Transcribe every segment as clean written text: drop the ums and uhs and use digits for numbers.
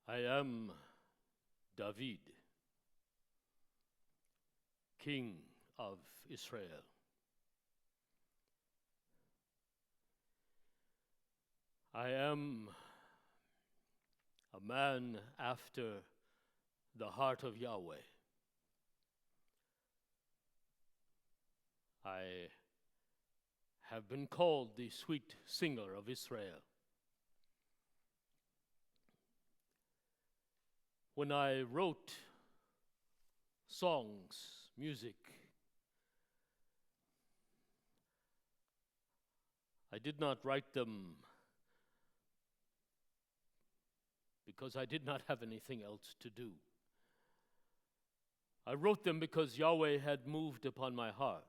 I am David, King of Israel. I am a man after the heart of Yahweh. I have been called the sweet singer of Israel. When I wrote songs, music, I did not write them because I did not have anything else to do. I wrote them because Yahweh had moved upon my heart.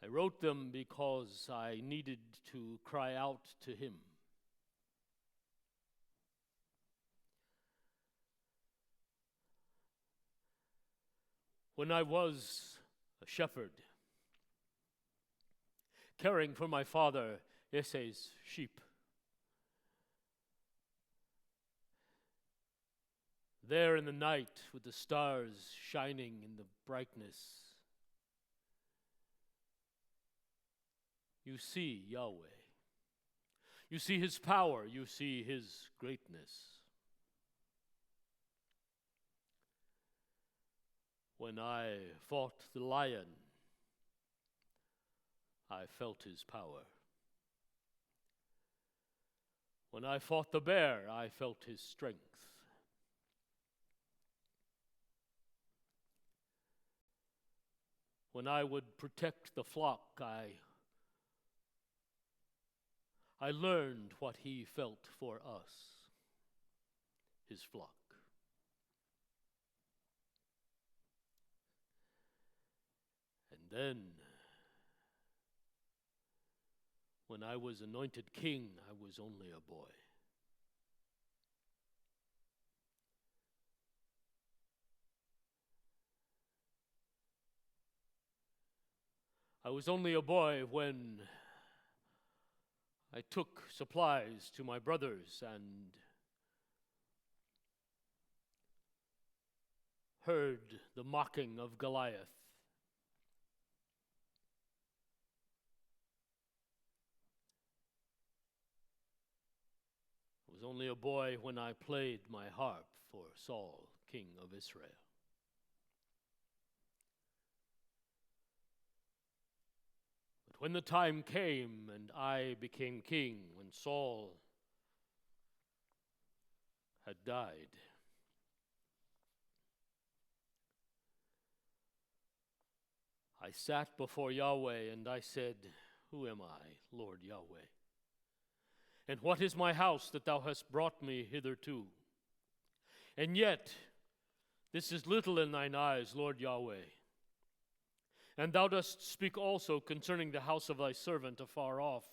I wrote them because I needed to cry out to Him. When I was a shepherd, caring for my father Esai's sheep, there in the night with the stars shining in the brightness, you see Yahweh. You see His power. You see His greatness. When I fought the lion, I felt His power. When I fought the bear, I felt His strength. When I would protect the flock, I learned what He felt for us, His flock. And then, when I was anointed king, I was only a boy. I was only a boy when I took supplies to my brothers and heard the mocking of Goliath. I was only a boy when I played my harp for Saul, king of Israel. But when the time came and I became king, when Saul had died, I sat before Yahweh and I said, "Who am I, Lord Yahweh? And what is my house that thou hast brought me hitherto? And yet, this is little in thine eyes, Lord Yahweh. And thou dost speak also concerning the house of thy servant afar off.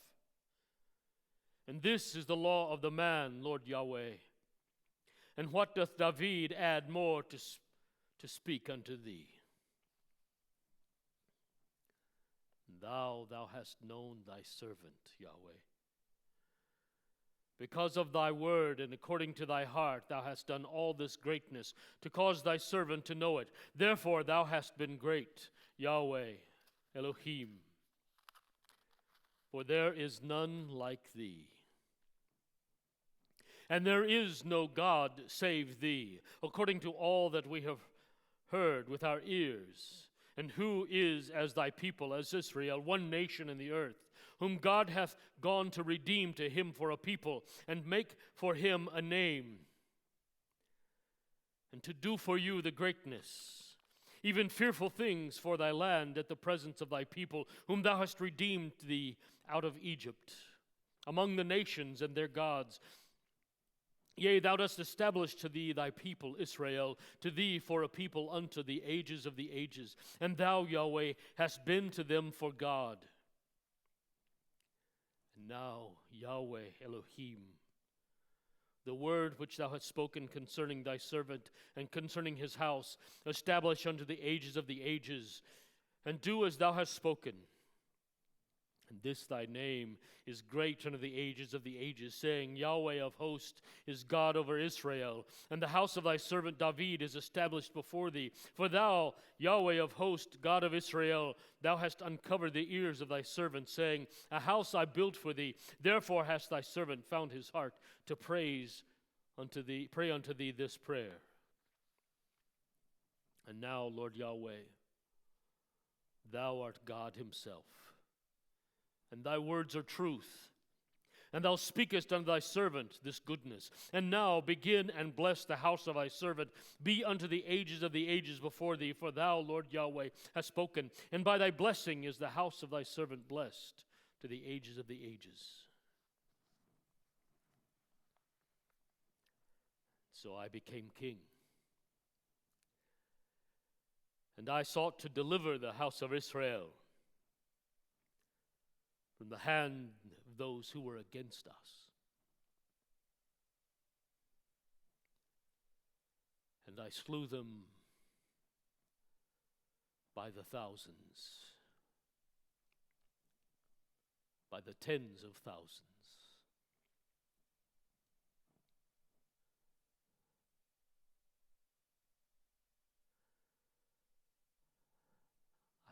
And this is the law of the man, Lord Yahweh. And what doth David add more to speak unto thee? Thou hast known thy servant, Yahweh. Because of thy word and according to thy heart, thou hast done all this greatness to cause thy servant to know it. Therefore thou hast been great, Yahweh, Elohim. For there is none like thee. And there is no God save thee, according to all that we have heard with our ears. And who is as thy people, as Israel, one nation in the earth, whom God hath gone to redeem to Him for a people, and make for Him a name, and to do for you the greatness, even fearful things for thy land at the presence of thy people, whom thou hast redeemed thee out of Egypt, among the nations and their gods. Yea, thou dost establish to thee thy people Israel, to thee for a people unto the ages of the ages. And thou, Yahweh, hast been to them for God. And now, Yahweh, Elohim, the word which thou hast spoken concerning thy servant and concerning his house, establish unto the ages of the ages, and do as thou hast spoken. And this thy name is great unto the ages of the ages, saying, Yahweh of hosts is God over Israel, and the house of thy servant David is established before thee. For thou, Yahweh of hosts, God of Israel, thou hast uncovered the ears of thy servant, saying, A house I built for thee. Therefore hast thy servant found his heart to pray unto thee this prayer. And now, Lord Yahweh, thou art God himself, and thy words are truth, and thou speakest unto thy servant this goodness. And now begin and bless the house of thy servant. Be unto the ages of the ages before thee, for thou, Lord Yahweh, hast spoken, and by thy blessing is the house of thy servant blessed to the ages of the ages. So I became king, and I sought to deliver the house of Israel from the hand of those who were against us. And I slew them by the thousands, by the tens of thousands.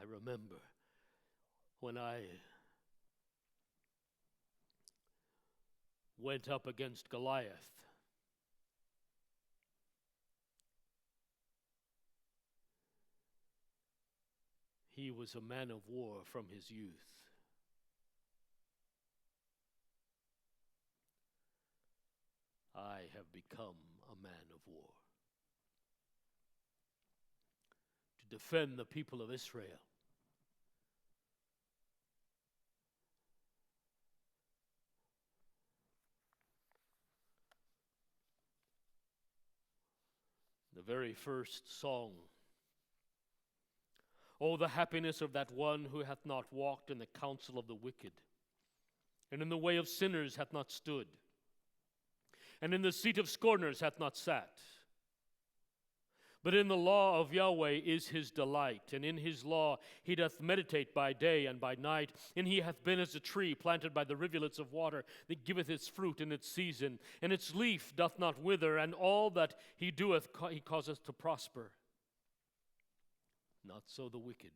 I remember when I went up against Goliath. He was a man of war from his youth. I have become a man of war to defend the people of Israel. The very first song, Oh, the happiness of that one who hath not walked in the counsel of the wicked, and in the way of sinners hath not stood, and in the seat of scorners hath not sat. But in the law of Yahweh is his delight, and in his law he doth meditate by day and by night. And he hath been as a tree planted by the rivulets of water, that giveth its fruit in its season, and its leaf doth not wither, and all that he doeth he causeth to prosper. Not so the wicked,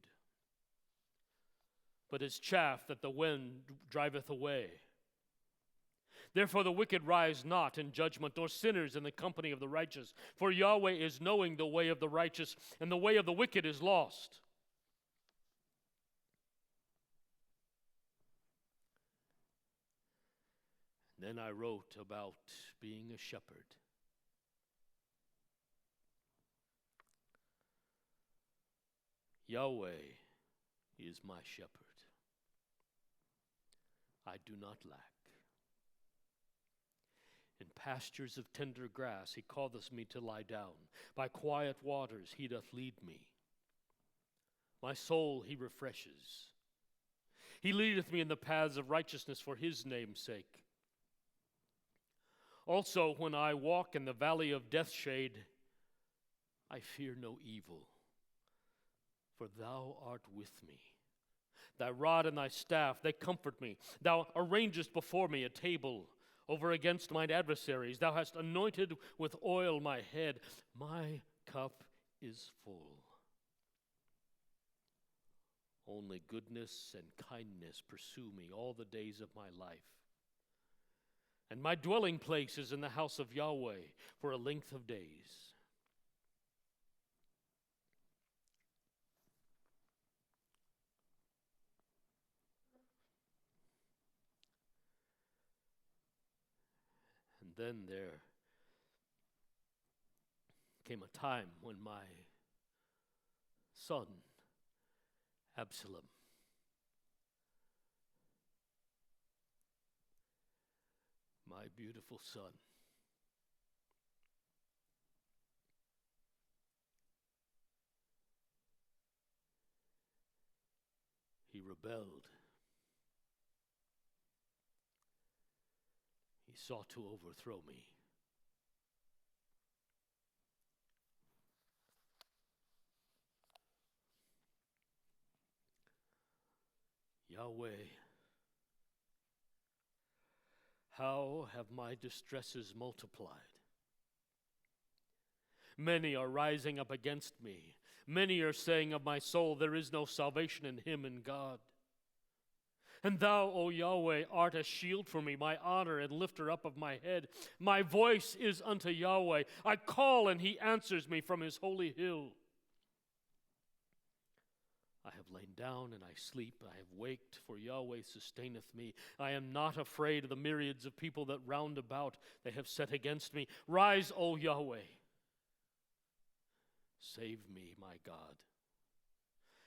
but as chaff that the wind driveth away. Therefore the wicked rise not in judgment, nor sinners in the company of the righteous. For Yahweh is knowing the way of the righteous, and the way of the wicked is lost. Then I wrote about being a shepherd. Yahweh is my shepherd. I do not lack. In pastures of tender grass he causeth me to lie down. By quiet waters he doth lead me. My soul he refreshes. He leadeth me in the paths of righteousness for his name's sake. Also, when I walk in the valley of death's shade, I fear no evil, for thou art with me. Thy rod and thy staff, they comfort me. Thou arrangest before me a table over against mine adversaries. Thou hast anointed with oil my head. My cup is full. Only goodness and kindness pursue me all the days of my life. And my dwelling place is in the house of Yahweh for a length of days. And then there came a time when my son, Absalom, my beautiful son, he rebelled. He sought to overthrow me. Yahweh How have my distresses multiplied? Many are rising up against me. Many are saying of my soul, there is no salvation in him in God. And thou, O Yahweh, art a shield for me, my honor and lifter up of my head. My voice is unto Yahweh. I call, and he answers me from his holy hill. I have lain down and I sleep. I have waked, for Yahweh sustaineth me. I am not afraid of the myriads of people that round about they have set against me. Rise, O Yahweh. Save me, my God.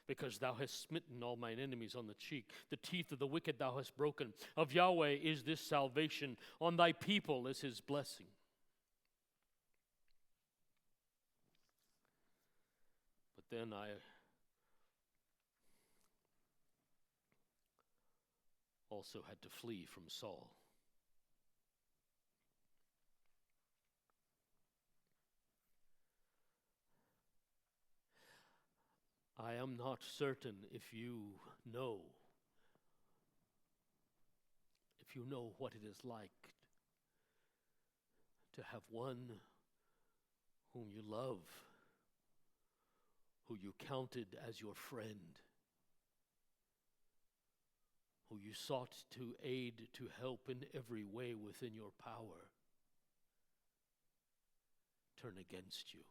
Because thou hast smitten all mine enemies on the cheek. The teeth of the wicked thou hast broken. Of Yahweh is this salvation. On thy people is his blessing. But then I also had to flee from Saul. I am not certain if you know what it is like to have one whom you love, who you counted as your friend, who you sought to aid, to help in every way within your power, turn against you.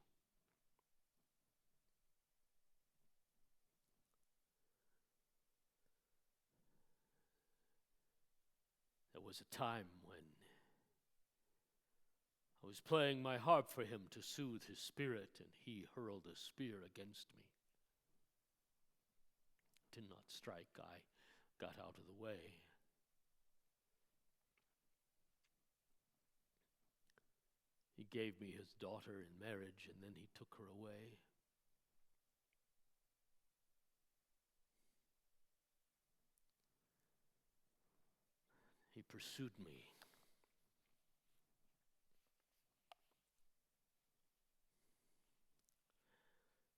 There was a time when I was playing my harp for him to soothe his spirit, and he hurled a spear against me. Did not strike. I got out of the way. He gave me his daughter in marriage, and then he took her away. He pursued me.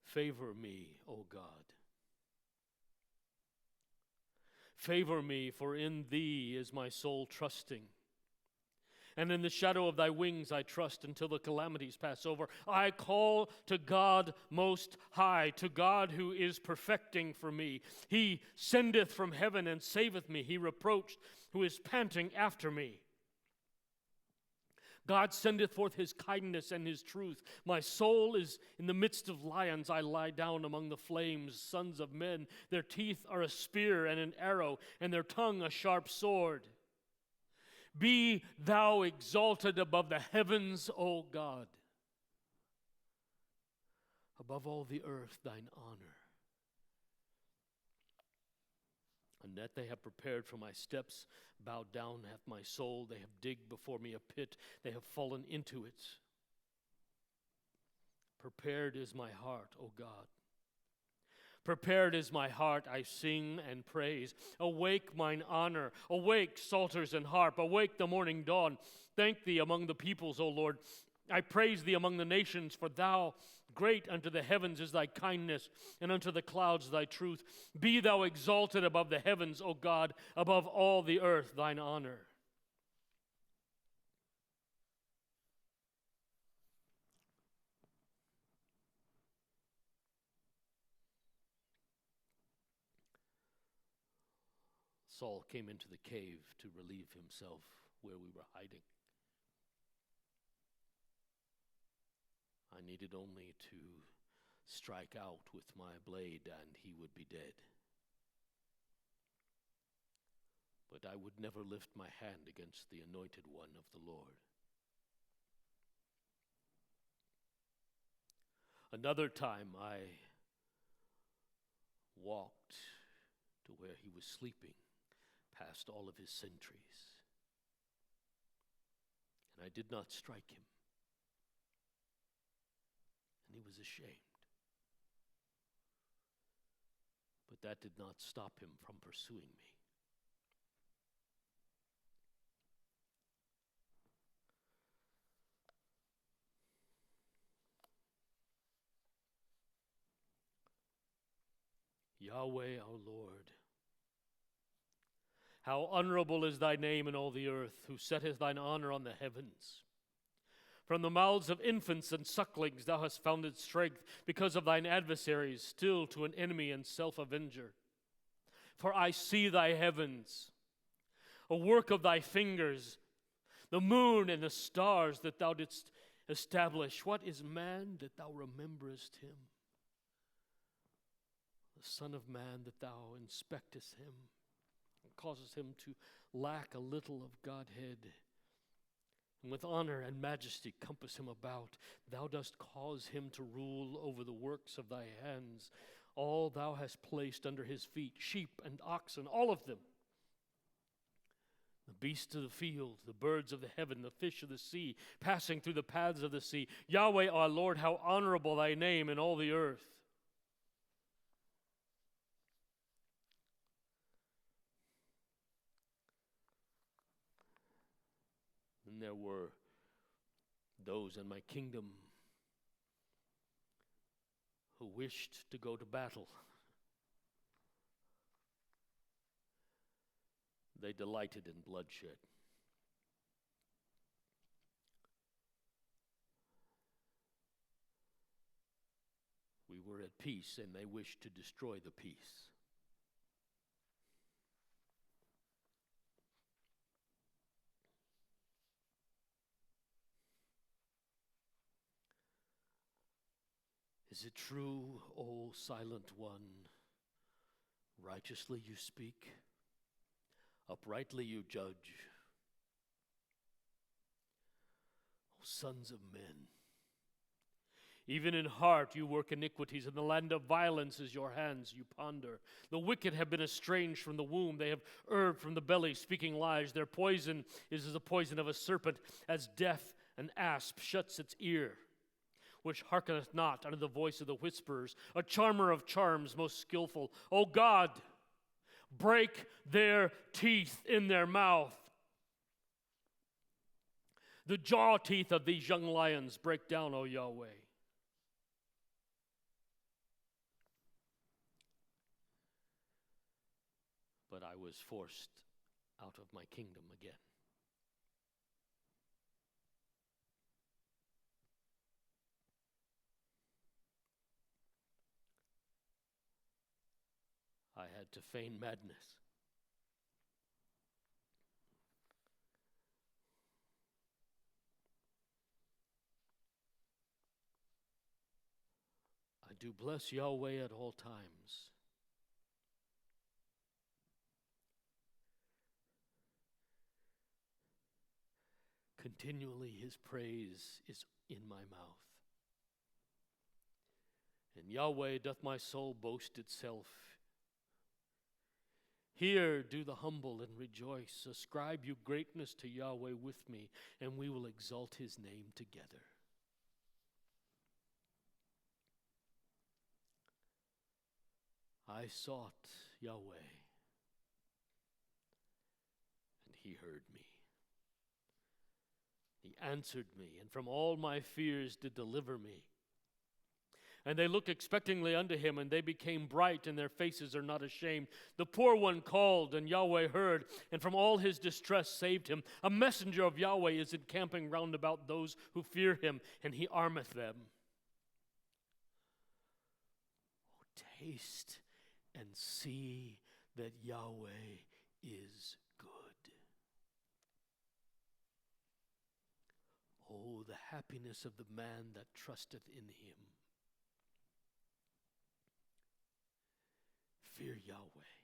Favor me, O God. Favor me, for in thee is my soul trusting. And in the shadow of thy wings I trust until the calamities pass over. I call to God most high, to God who is perfecting for me. He sendeth from heaven and saveth me. He reproached who is panting after me. God sendeth forth his kindness and his truth. My soul is in the midst of lions. I lie down among the flames, sons of men. Their teeth are a spear and an arrow, and their tongue a sharp sword. Be thou exalted above the heavens, O God. Above all the earth, thine honor. A net they have prepared for my steps. Bowed down hath my soul. They have digged before me a pit. They have fallen into it. Prepared is my heart, O God. Prepared is my heart, I sing and praise. Awake mine honor. Awake, psalters and harp. Awake the morning dawn. Thank thee among the peoples, O Lord. I praise thee among the nations, for thou great unto the heavens is thy kindness, and unto the clouds thy truth. Be thou exalted above the heavens, O God, above all the earth thine honor. Saul came into the cave to relieve himself where we were hiding. I needed only to strike out with my blade and he would be dead. But I would never lift my hand against the anointed one of the Lord. Another time I walked to where he was sleeping, past all of his sentries, and I did not strike him. And he was ashamed. But that did not stop him from pursuing me. Yahweh our Lord, How honorable is thy name in all the earth, who setteth thine honor on the heavens. From the mouths of infants and sucklings thou hast founded strength, because of thine adversaries, still to an enemy and self-avenger. For I see thy heavens, a work of thy fingers, the moon and the stars that thou didst establish. What is man that thou rememberest him? The Son of Man that thou inspectest him, and causest him to lack a little of Godhead. And with honor and majesty compass him about. Thou dost cause him to rule over the works of thy hands. All thou hast placed under his feet, sheep and oxen, all of them. The beasts of the field, the birds of the heaven, the fish of the sea, passing through the paths of the sea. Yahweh our Lord, how honorable thy name in all the earth. And there were those in my kingdom who wished to go to battle. They delighted in bloodshed. We were at peace, and they wished to destroy the peace. Is it true, O silent one? Righteously you speak, uprightly you judge. O sons of men, even in heart you work iniquities. In the land of violence is your hands, you ponder. The wicked have been estranged from the womb. They have erred from the belly, speaking lies. Their poison is as the poison of a serpent, as deaf an asp shuts its ear, which hearkeneth not unto the voice of the whisperers, a charmer of charms most skillful. O God, break their teeth in their mouth. The jaw teeth of these young lions break down, O Yahweh. But I was forced out of my kingdom again. I had to feign madness. I do bless Yahweh at all times. Continually his praise is in my mouth. And Yahweh doth my soul boast itself. Here do the humble and rejoice. Ascribe you greatness to Yahweh with me, and we will exalt his name together. I sought Yahweh, and he heard me. He answered me, and from all my fears did deliver me. And they looked expectingly unto him, and they became bright, and their faces are not ashamed. The poor one called, and Yahweh heard, and from all his distress saved him. A messenger of Yahweh is encamping round about those who fear him, and he armeth them. Oh, taste and see that Yahweh is good. Oh, the happiness of the man that trusteth in him. Fear Yahweh,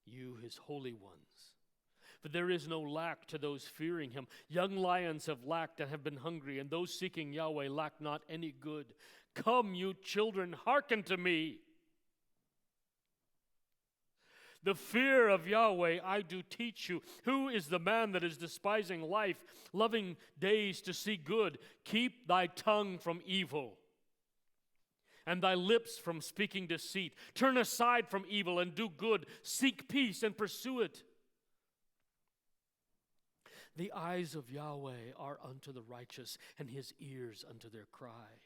you his holy ones. For there is no lack to those fearing him. Young lions have lacked and have been hungry, and those seeking Yahweh lack not any good. Come, you children, hearken to me. The fear of Yahweh I do teach you. Who is the man that is despising life, loving days to see good? Keep thy tongue from evil, and thy lips from speaking deceit. Turn aside from evil and do good. Seek peace and pursue it. The eyes of Yahweh are unto the righteous, and his ears unto their cry.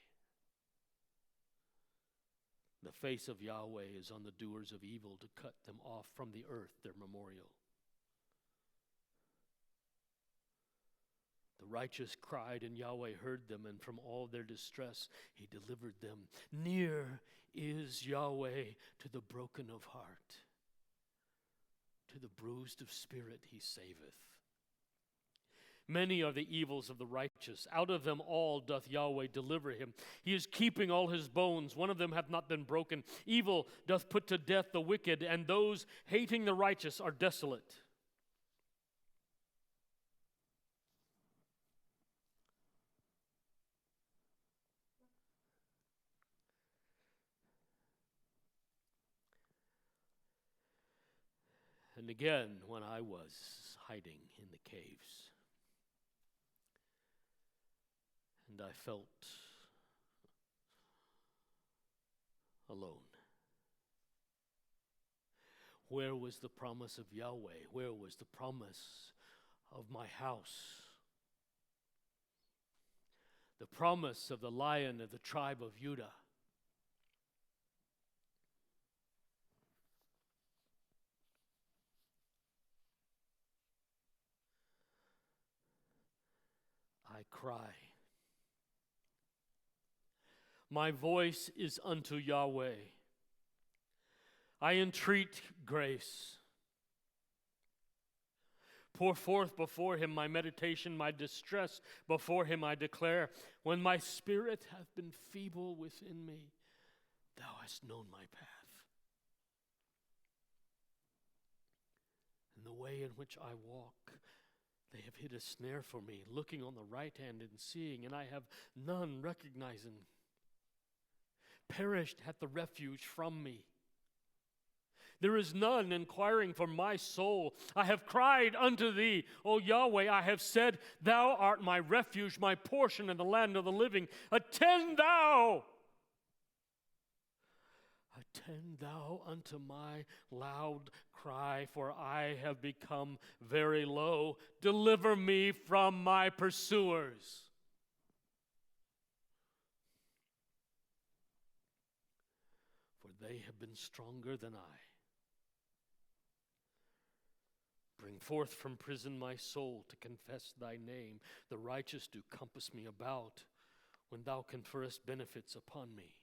The face of Yahweh is on the doers of evil to cut them off from the earth, their memorial. The righteous cried, and Yahweh heard them, and from all their distress he delivered them. Near is Yahweh to the broken of heart. To the bruised of spirit he saveth. Many are the evils of the righteous. Out of them all doth Yahweh deliver him. He is keeping all his bones. One of them hath not been broken. Evil doth put to death the wicked, and those hating the righteous are desolate. And again, when I was hiding in the caves, and I felt alone. Where was the promise of Yahweh? Where was the promise of my house? The promise of the Lion of the tribe of Judah. I cry. My voice is unto Yahweh. I entreat grace. Pour forth before him my meditation, my distress before him I declare. When my spirit hath been feeble within me, thou hast known my path. And the way in which I walk, they have hid a snare for me, looking on the right hand and seeing, and I have none recognizing. Perished hath the refuge from me. There is none inquiring for my soul. I have cried unto thee, O Yahweh. I have said, thou art my refuge, my portion in the land of the living. Attend thou unto my loud cry, for I have become very low. Deliver me from my pursuers. For they have been stronger than I. Bring forth from prison my soul to confess thy name. The righteous do compass me about when thou conferrest benefits upon me.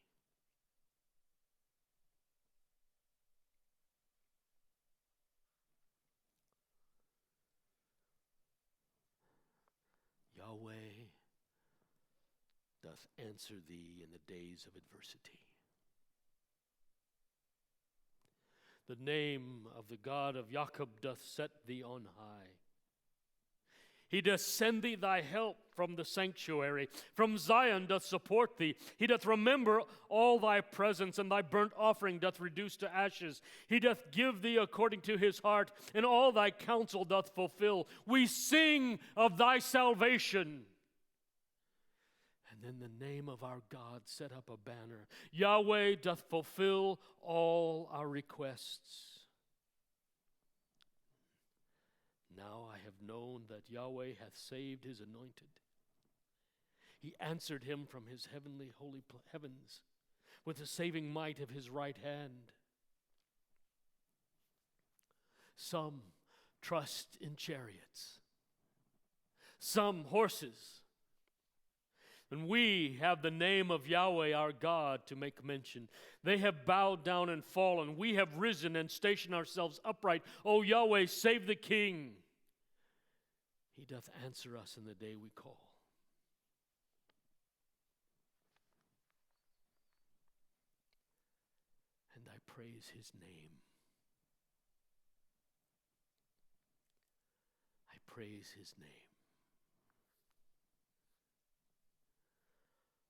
Yahweh doth answer thee in the days of adversity. The name of the God of Jacob doth set thee on high. He doth send thee thy help from the sanctuary. From Zion doth support thee. He doth remember all thy presence, and thy burnt offering doth reduce to ashes. He doth give thee according to his heart, and all thy counsel doth fulfill. We sing of thy salvation. And in the name of our God set up a banner. Yahweh doth fulfill all our requests. Now I have known that Yahweh hath saved his anointed. He answered him from his heavenly holy heavens with the saving might of his right hand. Some trust in chariots, some horses, and we have the name of Yahweh our God to make mention. They have bowed down and fallen. We have risen and stationed ourselves upright. O Yahweh, save the king. He doth answer us in the day we call. And I praise his name. I praise his name.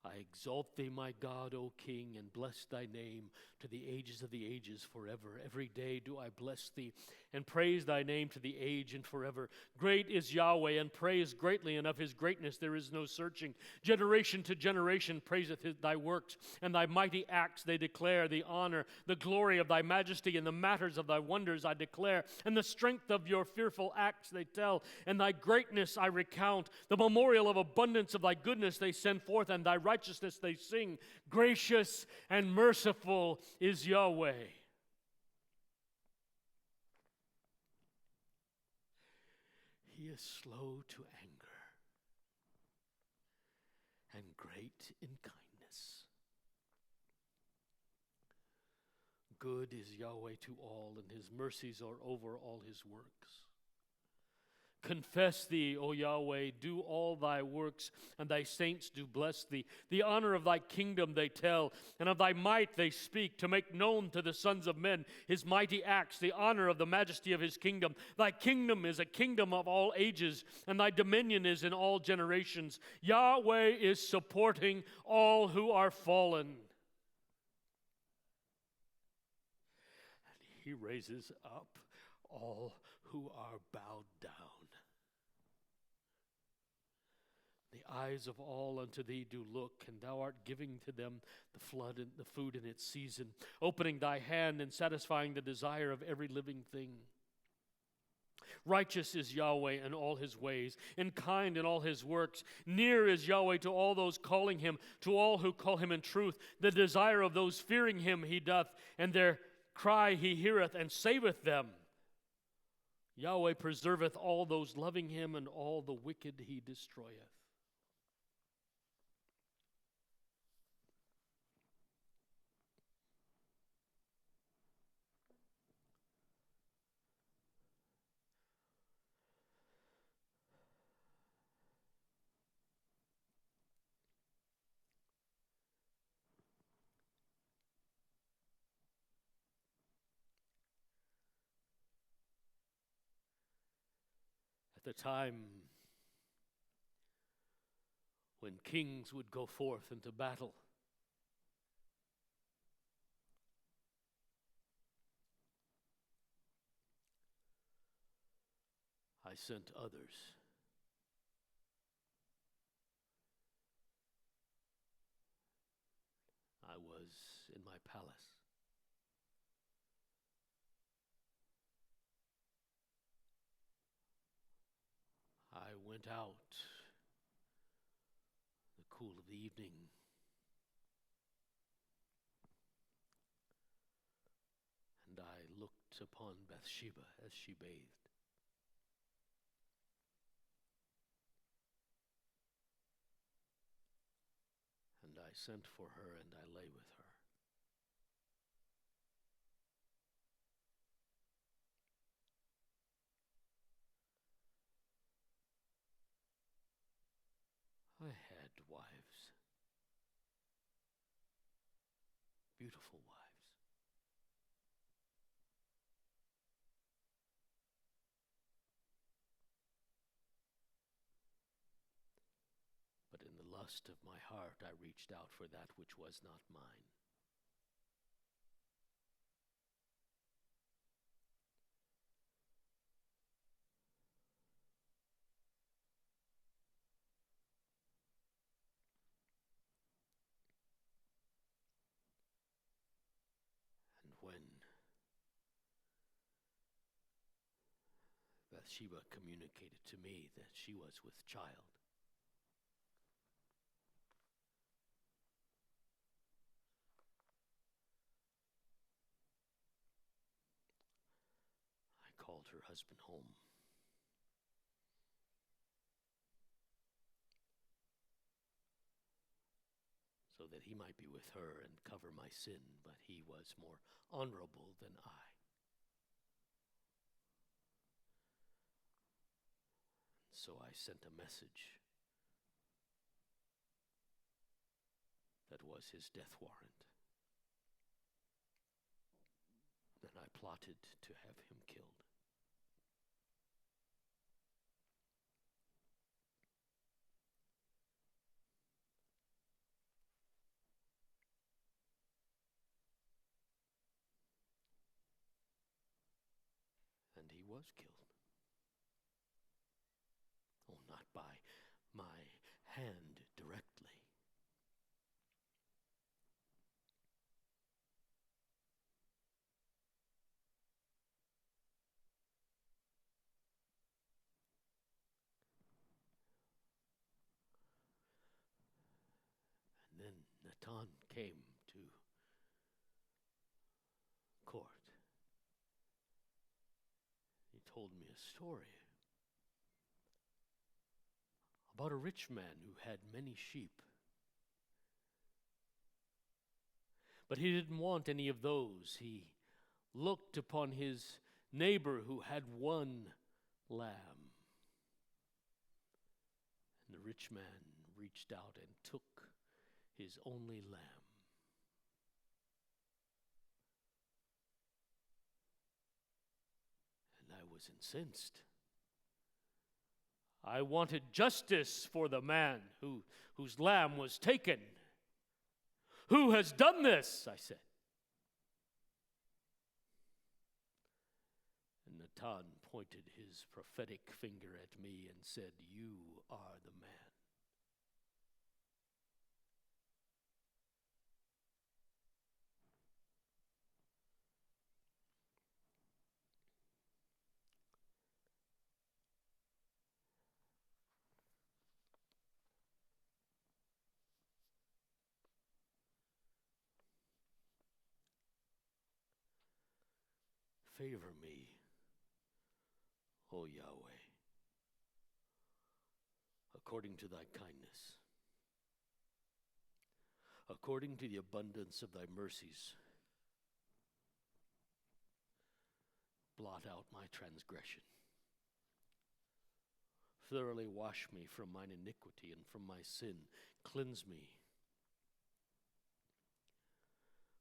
I exalt thee, my God, O King, and bless thy name to the ages of the ages forever. Every day do I bless thee and praise thy name to the age and forever. Great is Yahweh, and praise greatly, and of his greatness there is no searching. Generation to generation praiseth thy works, and thy mighty acts they declare. The honor, the glory of thy majesty, and the matters of thy wonders I declare. And the strength of your fearful acts they tell, and thy greatness I recount. The memorial of abundance of thy goodness they send forth, and thy righteousness they sing, gracious and merciful is Yahweh. He is slow to anger and great in kindness. Good is Yahweh to all, and his mercies are over all his works. Confess thee, O Yahweh, do all thy works, and thy saints do bless thee. The honor of thy kingdom they tell, and of thy might they speak, to make known to the sons of men his mighty acts, the honor of the majesty of his kingdom. Thy kingdom is a kingdom of all ages, and thy dominion is in all generations. Yahweh is supporting all who are fallen. He raises up all who are bowed down. The eyes of all unto thee do look, and thou art giving to them the flood and the food in its season, opening thy hand and satisfying the desire of every living thing. Righteous is Yahweh in all his ways, and kind in all his works. Near is Yahweh to all those calling him, to all who call him in truth. The desire of those fearing him he doth, and their cry he heareth and saveth them. Yahweh preserveth all those loving him, and all the wicked he destroyeth. At the time when kings would go forth into battle, I sent others. I was in my palace. I went out in the cool of the evening, and I looked upon Bathsheba as she bathed. And I sent for her, and I lay with her. I had wives, beautiful wives. But in the lust of my heart I reached out for that which was not mine. And when Bathsheba communicated to me that she was with child, I called her husband home. So that he might be with her and cover my sin, but he was more honorable than I. So I sent a message that was his death warrant. And I plotted to have him killed. And he was killed. Oh, not by my hand directly. Natan came to court. He told me a story about a rich man who had many sheep. But he didn't want any of those. He looked upon his neighbor who had one lamb. And the rich man reached out and took his only lamb. And I was incensed. I wanted justice for the man whose lamb was taken. Who has done this? I said. And Natan pointed his prophetic finger at me and said, "You are the man." Favor me, O Yahweh, according to thy kindness, according to the abundance of thy mercies. Blot out my transgression. Thoroughly wash me from mine iniquity and from my sin. Cleanse me.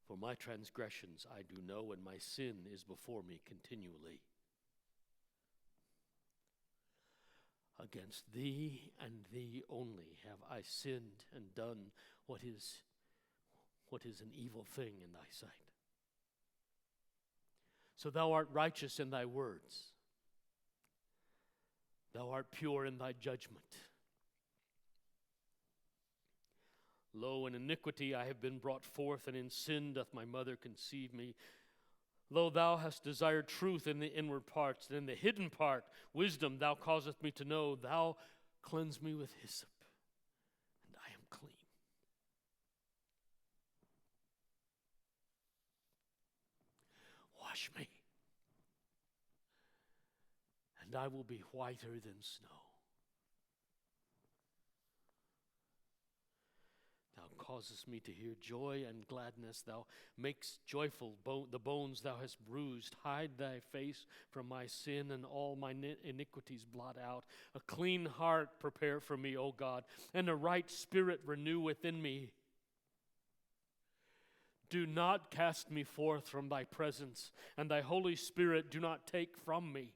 For my transgressions I do know, and my sin is before me continually. Against thee and thee only have I sinned and done what is an evil thing in thy sight. So thou art righteous in thy words. Thou art pure in thy judgment. Lo, in iniquity I have been brought forth, and in sin doth my mother conceive me. Lo, thou hast desired truth in the inward parts, and in the hidden part wisdom thou causest me to know. Thou cleanse me with hyssop, and I am clean. Wash me, and I will be whiter than snow. Thou causest me to hear joy and gladness. Thou makest joyful the bones thou hast bruised. Hide thy face from my sin, and all my iniquities blot out. A clean heart prepare for me, O God, and a right spirit renew within me. Do not cast me forth from thy presence, and thy Holy Spirit do not take from me.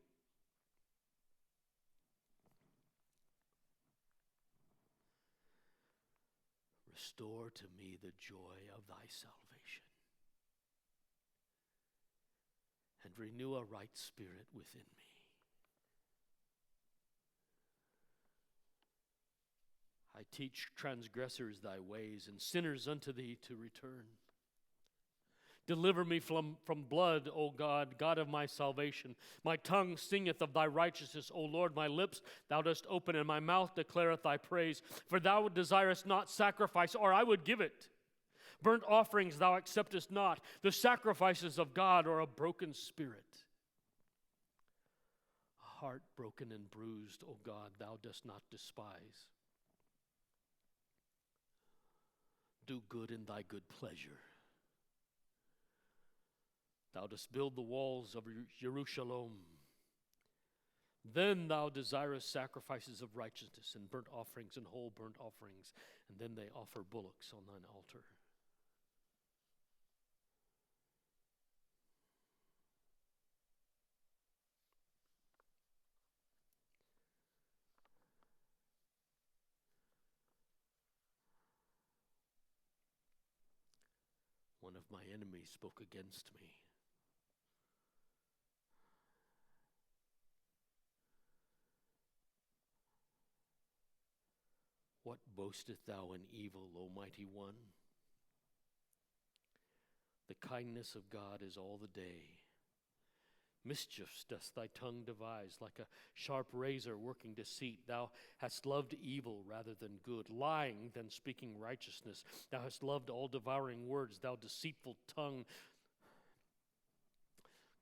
Restore to me the joy of thy salvation, and renew a right spirit within me. I teach transgressors thy ways, and sinners unto thee to return. Deliver me from blood, O God, God of my salvation. My tongue singeth of thy righteousness, O Lord. My lips thou dost open, and my mouth declareth thy praise. For thou desirest not sacrifice, or I would give it. Burnt offerings thou acceptest not. The sacrifices of God are a broken spirit. A heart broken and bruised, O God, thou dost not despise. Do good in thy good pleasure. Thou dost build the walls of Jerusalem. Then thou desirest sacrifices of righteousness and burnt offerings and whole burnt offerings, and then they offer bullocks on thine altar. One of my enemies spoke against me. What boastest thou in evil, O mighty one? The kindness of God is all the day. Mischiefs doth thy tongue devise, like a sharp razor working deceit. Thou hast loved evil rather than good, lying than speaking righteousness. Thou hast loved all devouring words, thou deceitful tongue.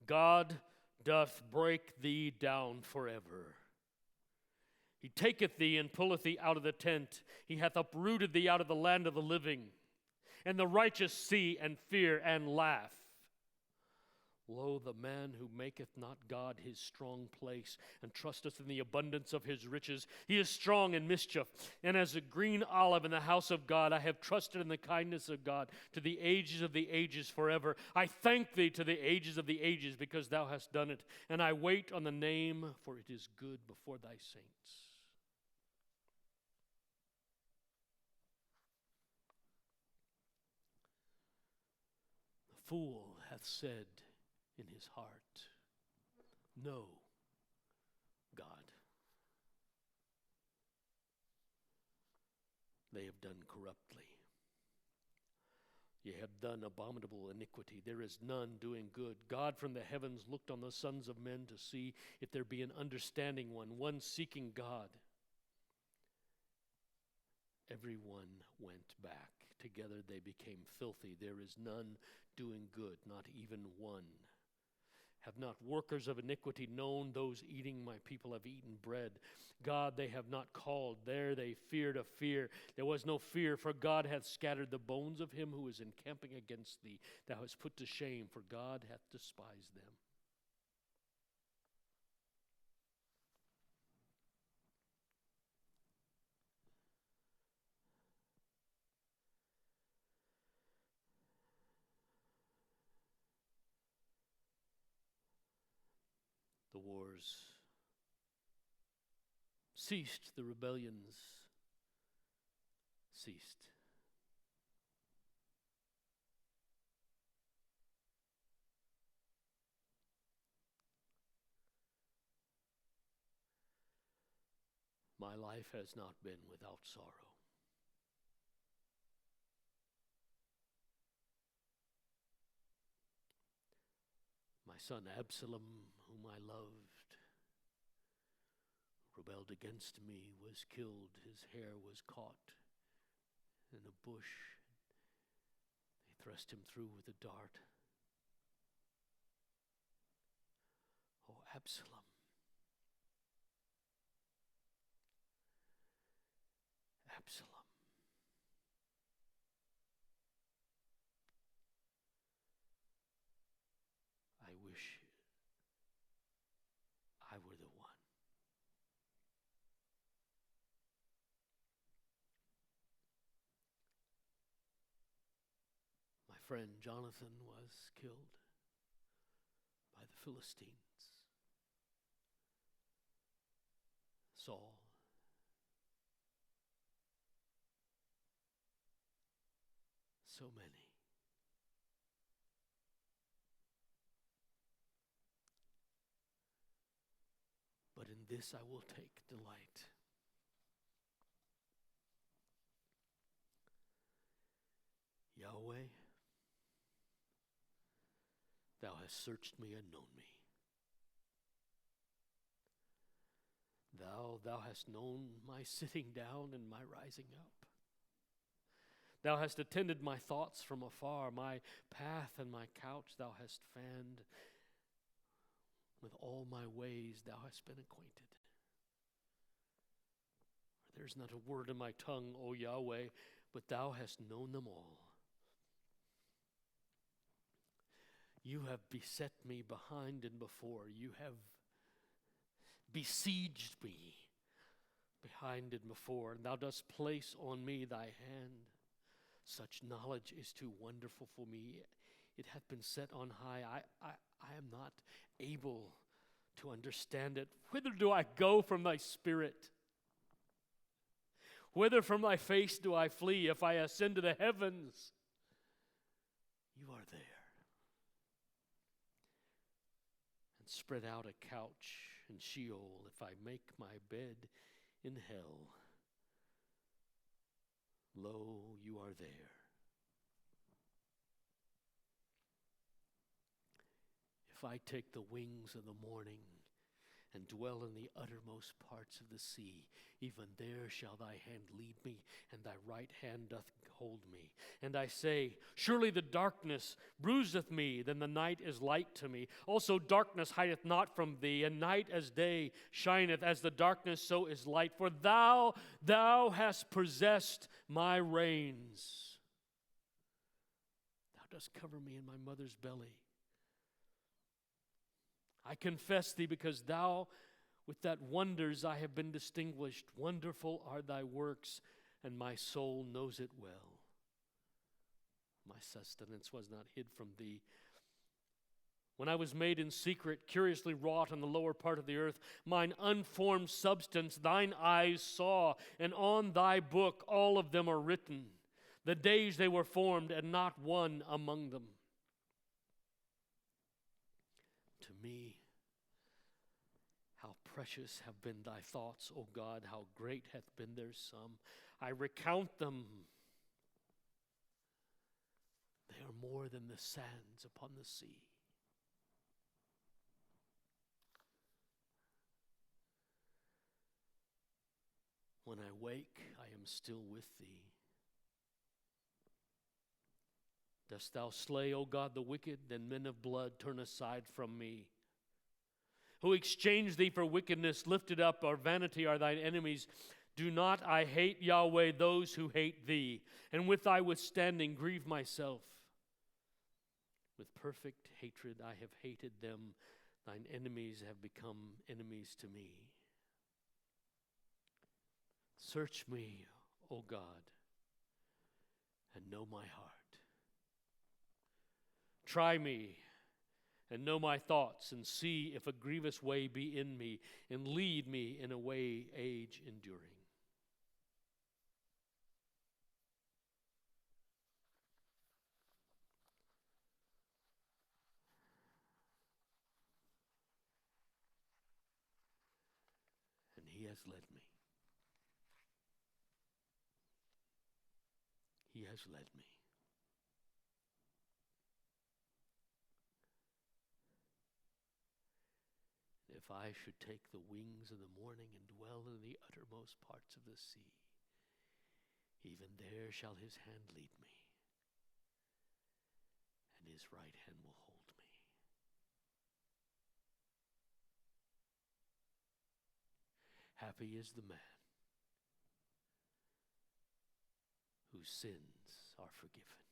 God doth break thee down forever. He taketh thee and pulleth thee out of the tent. He hath uprooted thee out of the land of the living. And the righteous see and fear and laugh. Lo, the man who maketh not God his strong place, and trusteth in the abundance of his riches, he is strong in mischief. And as a green olive in the house of God, I have trusted in the kindness of God to the ages of the ages forever. I thank thee to the ages of the ages, because thou hast done it. And I wait on the name, for it is good before thy saints. The fool hath said in his heart, no, God. They have done corruptly. Ye have done abominable iniquity. There is none doing good. God from the heavens looked on the sons of men to see if there be an understanding one seeking God. Every one went back. Together they became filthy. There is none doing good, not even one. Have not workers of iniquity known? Those eating my people have eaten bread. God they have not called. There they feared a fear. There was no fear, for God hath scattered the bones of him who is encamping against thee. Thou hast put to shame, for God hath despised them. The wars ceased, the rebellions ceased. My life has not been without sorrow. My son Absalom, whom I loved, rebelled against me, was killed. His hair was caught in a bush. They thrust him through with a dart. Oh, Absalom. Absalom. I wish I were the one. My friend Jonathan was killed by the Philistines. Saul. So many. But in this I will take delight. Yahweh, thou hast searched me and known me. Thou hast known my sitting down and my rising up. Thou hast attended my thoughts from afar. My path and my couch thou hast fanned. With all my ways thou hast been acquainted. There's not a word in my tongue, O Yahweh, but thou hast known them all. You have beset me behind and before. You have besieged me behind and before, and thou dost place on me thy hand. Such knowledge is too wonderful for me. It hath been set on high. I am not able to understand it. Whither do I go from thy spirit? Whither from thy face do I flee? If I ascend to the heavens, you are there. And spread out a couch in Sheol, if I make my bed in hell, lo, you are there. If if I take the wings of the morning and dwell in the uttermost parts of the sea, even there shall thy hand lead me, and thy right hand doth hold me. And I say, surely the darkness bruiseth me, then the night is light to me. Also darkness hideth not from thee, and night as day shineth. As the darkness, so is light. For thou hast possessed my reins. Thou dost cover me in my mother's belly. I confess thee, because thou with that wonders I have been distinguished. Wonderful are thy works, and my soul knows it well. My sustenance was not hid from thee. When I was made in secret, curiously wrought on the lower part of the earth, mine unformed substance thine eyes saw, and on thy book all of them are written, the days they were formed, and not one among them. To me, how precious have been thy thoughts, O God, how great hath been their sum. I recount them. They are more than the sands upon the sea. When I wake, I am still with thee. Dost thou slay, O God, the wicked? Then men of blood turn aside from me. Who exchange thee for wickedness, lifted up, our vanity are thine enemies. Do not I hate, Yahweh, those who hate thee, and with thy withstanding grieve myself. With perfect hatred I have hated them. Thine enemies have become enemies to me. Search me, O God, and know my heart. Try me and know my thoughts, and see if a grievous way be in me, and lead me in a way age enduring. And he has led me. He has led me. If I should take the wings of the morning and dwell in the uttermost parts of the sea, even there shall his hand lead me, and his right hand will hold me. Happy is the man whose sins are forgiven.